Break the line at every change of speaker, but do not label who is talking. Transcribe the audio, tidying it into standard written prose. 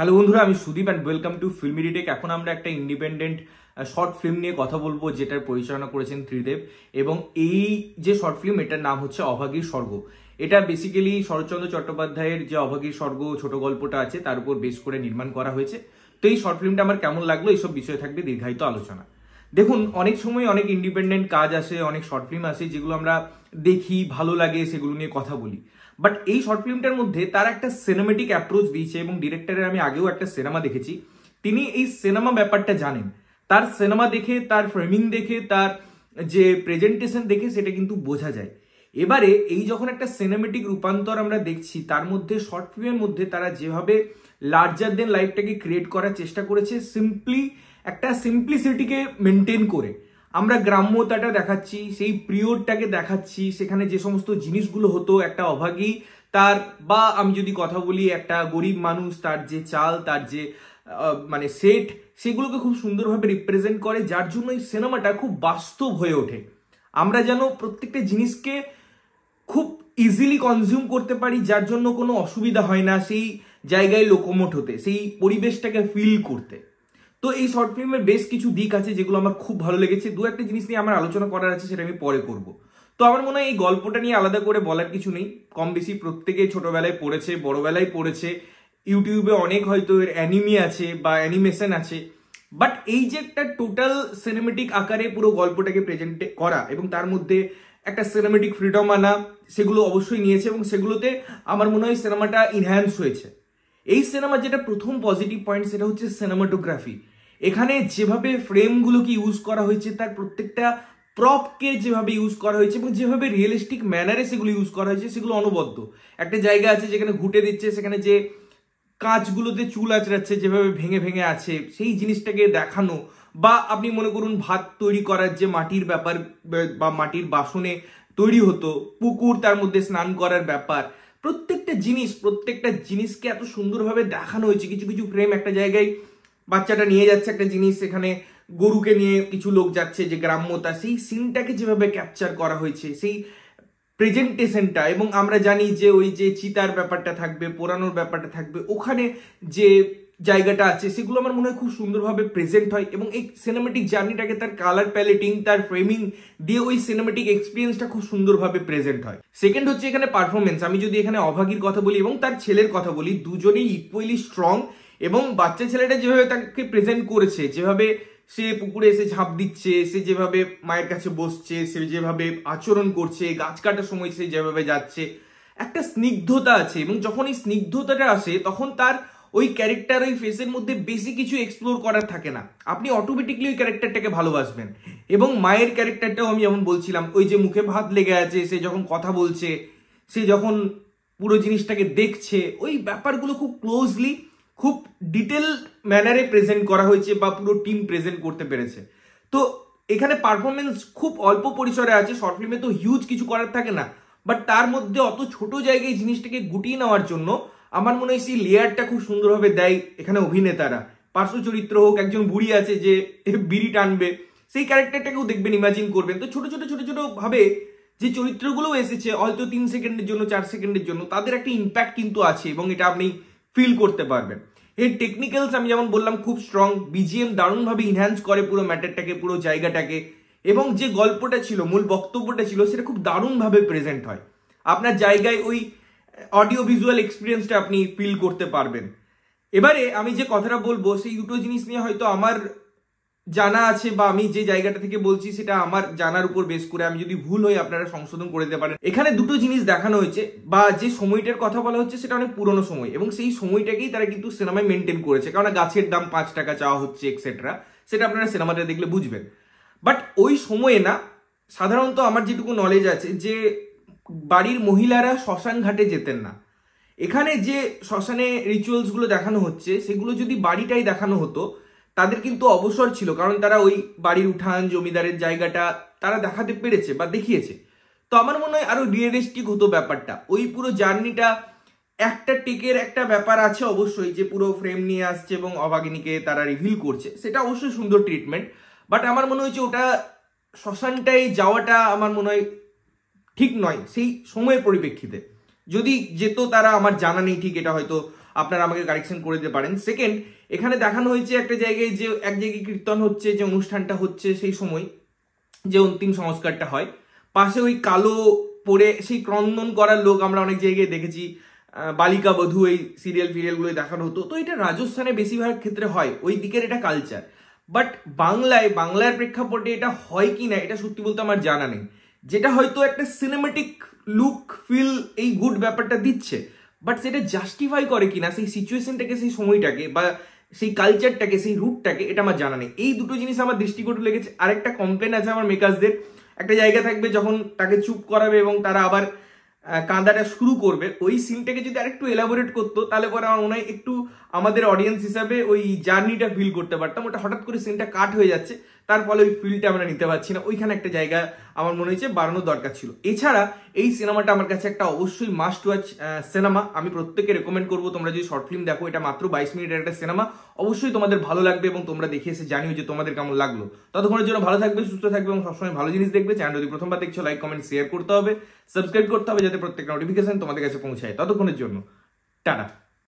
Hello বন্ধুরা, আমি Sudip and welcome to Filmi retake. এখন আমরা একটা ইন্ডিপেন্ডেন্ট শর্ট ফিল্ম নিয়ে কথা বলবো, যেটার পরিচালনা করেছেন ত্রিদেব। এবং এই যে শর্ট ফিল্ম, এটার নাম হচ্ছে অভাগীর স্বর্গ। এটা বেসিক্যালি শরৎচন্দ্র চট্টোপাধ্যায়ের যে অভাগীর স্বর্গ ছোট গল্পটা আছে তার উপর বেস করে নির্মাণ করা হয়েছে। তো এই শর্ট ফিল্মটা আমার কেমন লাগলো, এইসব বিষয়ে থাকবে দীর্ঘায়িত আলোচনা। দেখুন, অনেক সময় অনেক ইন্ডিপেন্ডেন্ট কাজ আসে, অনেক শর্ট ফিল্ম আসে যেগুলো আমরা দেখি, ভালো লাগে, সেগুলো নিয়ে কথা বলি। বাট এই শর্ট ফিল্মটার মধ্যে তার একটা সিনেমেটিক অ্যাপ্রোচ দিয়েছে, এবং ডিরেক্টরের আমি আগেও একটা সিনেমা দেখেছি, তিনি এই সিনেমা ব্যাপারটা জানেন। তার সিনেমা দেখে, তার ফ্রেমিং দেখে, তার যে প্রেজেন্টেশন দেখে সেটা কিন্তু বোঝা যায়। এবারে এই যখন একটা সিনেমেটিক রূপান্তর আমরা দেখছি, তার মধ্যে শর্ট ফিল্মের মধ্যে তারা যেভাবে লার্জার দেন লাইফটাকে ক্রিয়েট করার চেষ্টা করেছে, একটা সিম্পলিসিটিকে মেনটেন করে আমরা গ্রাম্যতাটা দেখাচ্ছি, সেই পিরিয়ডটাকে দেখাচ্ছি, সেখানে যে সমস্ত জিনিসগুলো হতো একটা অভাগী তার, বা আমি যদি কথা বলি একটা গরিব মানুষ, তার যে চাল, তার যে মানে সেট, সেগুলোকে খুব সুন্দরভাবে রিপ্রেজেন্ট করে, যার জন্য এই সিনেমাটা খুব বাস্তব হয়ে ওঠে। আমরা যেন প্রত্যেকটা জিনিসকে খুব ইজিলি কনজিউম করতে পারি, যার জন্য কোনো অসুবিধা হয় না সেই জায়গায় লোকোমোট হতে, সেই পরিবেশটাকে ফিল করতে। তো এই শর্ট ফিল্মের বেশ কিছু দিক আছে যেগুলো আমার খুব ভালো লেগেছে। দু একটা জিনিস নিয়ে আমার আলোচনা করার আছে, সেটা আমি পরে করব। তো আমার মনে হয় এই গল্পটা নিয়ে আলাদা করে বলার কিছু নেই। কম বেশি প্রত্যেকে ছোটবেলায় পড়েছে, বড়বেলায় পড়েছে, ইউটিউবে অনেক হয়তো এর অ্যানিমে আছে বা অ্যানিমেশন আছে। বাট এই যে একটা টোটাল সিনেমেটিক আকারে পুরো গল্পটাকে প্রেজেন্ট করা এবং তার মধ্যে একটা সিনেমেটিক ফ্রিডম আনা, সেগুলো অবশ্যই নিয়েছে, এবং সেগুলোতে আমার মনে হয় সিনেমাটা ইনহ্যান্স হয়েছে। এই সিনেমা যেটা প্রথম পজিটিভ পয়েন্ট, সেটা হচ্ছে সিনেমাটোগ্রাফি। এখানে যেভাবে ফ্রেমগুলোকে ইউজ করা হয়েছে, তার প্রত্যেকটা প্রপকে যেভাবে ইউজ করা হয়েছে এবং যেভাবে রিয়েলিস্টিক ম্যানারে সেগুলো ইউজ করা হয়েছে, সেগুলো অনবদ্য। একটা জায়গা আছে যেখানে ঘুটে দিচ্ছে, সেখানে যে কাঁচগুলোতে চুল আঁচড়াচ্ছে, যেভাবে ভেঙে ভেঙে আছে, সেই জিনিসটাকে দেখানো। বা আপনি মনে করুন ভাত তৈরি করার যে মাটির ব্যাপার বা মাটির বাসনে তৈরি হতো, পুকুর, তার মধ্যে স্নান করার ব্যাপার, প্রত্যেকটা জিনিসকে এত সুন্দরভাবে দেখানো হয়েছে। কিছু কিছু ফ্রেম, একটা জায়গায় বাচ্চাটা নিয়ে যাচ্ছে একটা জিনিস, সেখানে গরুকে নিয়ে কিছু লোক যাচ্ছে, যে গ্রাম্যতা, সেই সিনটাকে যেভাবে ক্যাপচার করা হয়েছে, সেই প্রেজেন্টেশনটা। এবং আমরা জানি যে ওই যে চিতার ব্যাপারটা থাকবে, পোড়ানোর ব্যাপারটা থাকবে, ওখানে যে জায়গাটা আছে, সেগুলো আমার মনে হয় খুব সুন্দরভাবে প্রেজেন্ট হয়। এবং এই সিনেমেটিক জার্নিটাকে তার কালার প্যালেটিং, তার ফ্রেমিং দিয়ে ওই সিনেমেটিক এক্সপিরিয়েন্সটা খুব সুন্দরভাবে প্রেজেন্ট হয়। সেকেন্ড হচ্ছে এখানে পারফরমেন্স। আমি যদি এখানে অভাগীর কথা বলি এবং তার ছেলের কথা বলি, দুজনেই ইকুয়ালি স্ট্রং। এবং বাচ্চা ছেলেটা যেভাবে তাকে প্রেজেন্ট করেছে, যেভাবে সে পুকুরে এসে ঝাঁপ দিচ্ছে, সে যেভাবে মায়ের কাছে বসছে, সে যেভাবে আচরণ করছে, গাছ কাটার সময় সে যেভাবে যাচ্ছে, একটা স্নিগ্ধতা আছে। এবং যখন এই স্নিগ্ধতাটা আসে, তখন তার ওই ক্যারেক্টার, ওই ফেসের মধ্যে বেশি কিছু এক্সপ্লোর করার থাকে না, আপনি অটোমেটিকলি ওই ক্যারেক্টারটাকে ভালোবাসবেন। এবং মায়ের ক্যারেক্টারটাও আমি যেমন বলছিলাম, ওই যে মুখে ভাত লেগে আছে, সে যখন কথা বলছে, সে যখন পুরো জিনিসটাকে দেখছে, ওই ব্যাপারগুলো খুব ক্লোজলি, খুব ডিটেল ম্যানারে প্রেজেন্ট করা হয়েছে, বা পুরো টিম প্রেজেন্ট করতে পেরেছে। তো এখানে পারফরমেন্স খুব অল্প পরিসরে আছে। শর্ট ফিল্মে তো হিউজ কিছু করার থাকে না, বাট তার মধ্যে অত ছোট জায়গায় জিনিসটাকে গুটিয়ে নেওয়ার জন্য আমার মনে হয় সেই লেয়ারটা খুব সুন্দরভাবে দেয় এখানে অভিনেতারা। পার্শ্ব চরিত্র হোক, একজন বুড়ি আছে যে বিড়ি টানবে, সেই ক্যারেক্টারটাকেও দেখবেন, ইমাজিন করবেন। তো ছোট ছোট ছোট ছোট ভাবে যে চরিত্রগুলোও এসেছে, হয়তো 3 সেকেন্ডের জন্য, 4 সেকেন্ডের জন্য, তাদের একটা ইম্প্যাক্ট কিন্তু আছে, এবং এটা আপনি ফিল করতে পারবেন। এর টেকনিক্যালস আমি যেমন বললাম খুব স্ট্রং, বিজিএম দারুণভাবে ইনহ্যান্স করে পুরো ম্যাটারটাকে, পুরো জায়গাটাকে। এবং যে গল্পটা ছিল, মূল বক্তব্যটা ছিল, সেটা খুব দারুণভাবে প্রেজেন্ট হয়। আপনার জায়গায় ওই অডিও ভিজুয়াল এক্সপিরিয়েন্সটা আপনি ফিল করতে পারবেন। এবারে আমি যে কথাটা বলবো, সেই দুটো জিনিস নিয়ে হয়তো আমার জানা আছে, বা আমি যে জায়গাটা থেকে বলছি সেটা আমার জানার উপর বেস করে, আমি যদি ভুল হই আপনারা সংশোধন করে দিতে পারেন। এখানে দুটো জিনিস দেখানো হয়েছে, বা যে সময়টার কথা বলা হচ্ছে সেটা অনেক পুরনো সময়, এবং সেই সময়টাকেই তারা কিন্তু সিনেমায় মেনটেন করেছে, কারণ গাছের দাম 5 টাকা চাওয়া হচ্ছে এক্সেট্রা, সেটা আপনারা সিনেমাটা দেখলে বুঝবেন। বাট ওই সময়ে না, সাধারণত আমার যেটুকু নলেজ আছে, যে বাড়ির মহিলারা শ্মশান ঘাটে যেতেন না। এখানে যে শ্মশানে রিচুয়ালসগুলো দেখানো হচ্ছে, সেগুলো যদি বাড়িটাই দেখানো হতো, তাদের কিন্তু অবসর ছিল, কারণ তারা ওই বাড়ির উঠান, জমিদারের জায়গাটা তারা দেখাতে পেরেছে বা দেখিয়েছে। তো আমার মনে হয় আরো রিয়েলিস্টিক হতো ব্যাপারটা। ওই পুরো জার্নিটা, একটা টেকের একটা ব্যাপার আছে অবশ্যই, যে পুরো ফ্রেম নিয়ে আসছে এবং অভাগিনীকে তারা রিভিল করছে, সেটা অবশ্যই সুন্দর ট্রিটমেন্ট। বাট আমার মনে হয়েছে ওটা শ্মশানটাই যাওয়াটা আমার মনে হয় ঠিক নয় সেই সময়ের পরিপ্রেক্ষিতে। যদি যেত তারা, আমার জানা নেই ঠিক, এটা হয়তো আপনারা আমাকে কারেকশন করে দিতে পারেন। সেকেন্ড, এখানে দেখানো হয়েছে একটা জায়গায় যে এক জায়গায় কীর্তন হচ্ছে, যে অনুষ্ঠানটা হচ্ছে সেই সময় যে অন্তিম সংস্কারটা হয়, পাশে ওই কালো পরে সেই ক্রন্দন করার লোক আমরা অনেক জায়গায় দেখেছি, বালিকা বধূ এই সিরিয়ালগুলো দেখানো হতো। তো এটা রাজস্থানে বেশিরভাগ ক্ষেত্রে হয়, ওই দিকের এটা কালচার। বাট বাংলার প্রেক্ষাপটে এটা হয় কি না এটা সত্যি বলতে আমার জানা নেই। যেটা হয়তো একটা সিনেমেটিক লুক ফিল এই গুড ব্যাপারটা দিচ্ছে, বাট সেটা জাস্টিফাই করে কিনা সেই সিচুয়েশনটাকে, সেই সময়টাকে, বা সেই কালচারটাকে, সেই রুটটাকে, এটা আমার জানা নেই। এই দুটো জিনিস আমার দৃষ্টিকটু লেগেছে। আরেকটা কমপ্লেন আছে আমার মেকার্সদের, একটা জায়গা থাকবে যখন তাকে চুপ করাবে এবং তারা আবার কাঁদাটা শুরু করবে, ওই সিনটাকে যদি আরেকটু এলাবোরেট করতো তাহলে পরে আমার মনে হয় একটু আমাদের অডিয়েন্স হিসাবে ওই জার্নিটা ফিল করতে পারতাম। ওটা হঠাৎ করে সিনটা কাট হয়ে যাচ্ছে, তার ফলে ওই ফিলটা আমরা নিতে পারছি না। ওইখানে একটা জায়গা আমার মনে হয়েছে বাড়ানোর দরকার ছিল। এছাড়া এই সিনেমাটা আমার কাছে একটা অবশ্যই মাস্ট ওয়াচ সিনেমা। আমি প্রত্যেককে রেকমেন্ড করবো, তোমরা যদি শর্ট ফিল্ম দেখো, এটা মাত্র 22 মিনিটের একটা সিনেমা, অবশ্যই তোমাদের ভালো লাগবে এবং তোমরা দেখে এসে জানিও যে তোমাদের কেমন লাগলো। ততক্ষণের জন্য ভালো থাকবে, সুস্থ থাকবে এবং সবসময় ভালো জিনিস দেখবে। চ্যানেল যদি প্রথমবার দেখছো, লাইক কমেন্ট শেয়ার করতে হবে, সাবস্ক্রাইব করতে হবে যাতে প্রত্যেকটা নোটিফিকেশন তোমাদের কাছে পৌঁছায়। ততক্ষণের জন্য টাটা।